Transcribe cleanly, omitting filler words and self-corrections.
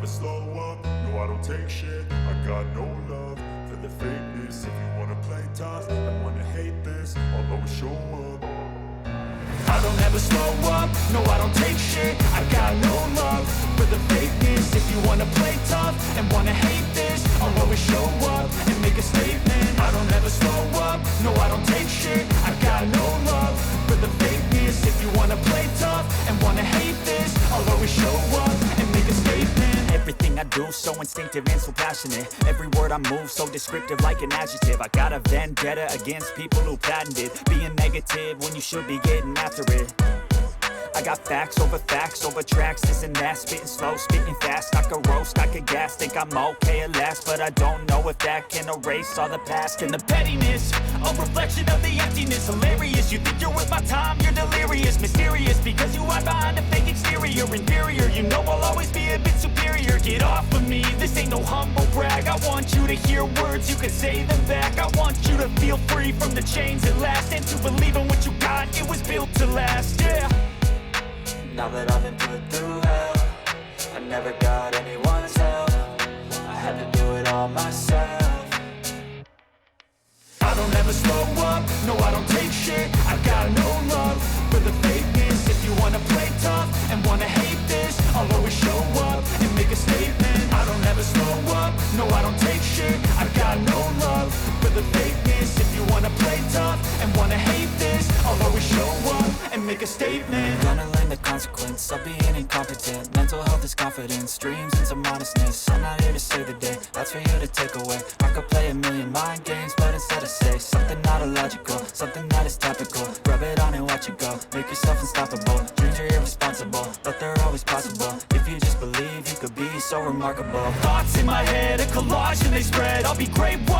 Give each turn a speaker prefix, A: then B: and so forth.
A: slow up, no I don't take shit. I got no love for the fakeness. If you wanna play tough and wanna hate this, I'll always show up. I don't ever slow up, no I don't take shit. I got no love for the fakeness. If you wanna play tough and wanna hate this, I'll always show up and make a statement. I don't ever slow up, no I don't take shit. I got no love for the fakeness. If you wanna play tough and wanna hate this, I'll always show up and make a statement. Everything I do so instinctive and so passionate. Every word I move so descriptive like an adjective. I got a vendetta against people who patented being negative when you should be getting after it. I got facts over tracks, this and that. Spitting slow, spitting fast, I could roast, I could gas. Think I'm okay at last, but I don't know if that can erase all the past. And the pettiness, a reflection of the emptiness. Hilarious, you think you're worth my time, you're delirious. Mysterious, because you hide behind a fake exterior. Inferior, you know I'll always be a bit superior. Get off of me, this ain't no humble brag. I want you to hear words, you can say them back. I want you to feel free from the chains at last, and to believe in what you got, it was built to last, yeah.
B: Now that I've been put through hell, I never got anyone's help. I had to do it all myself.
A: I don't ever slow up, no I don't take shit. I got no love for the fakeness. If you wanna play tough and wanna hate this, I'll always show up and make a statement. I don't ever slow up, no I don't take shit. I got no love for the fakeness. If you wanna play tough and wanna hate this, I'll always show up and make a statement.
B: Gonna learn the consequence of being incompetent. Mental health is confidence, dreams and some honestness. I'm not here to save the day, that's for you to take away. I could play a million mind games, but instead I say something not illogical, something that is topical. Rub it on and watch it go, make yourself unstoppable. Dreams are irresponsible, but they're always possible. If you just believe, you could be so remarkable.
A: Thoughts in my head, a collage and they spread. I'll be great one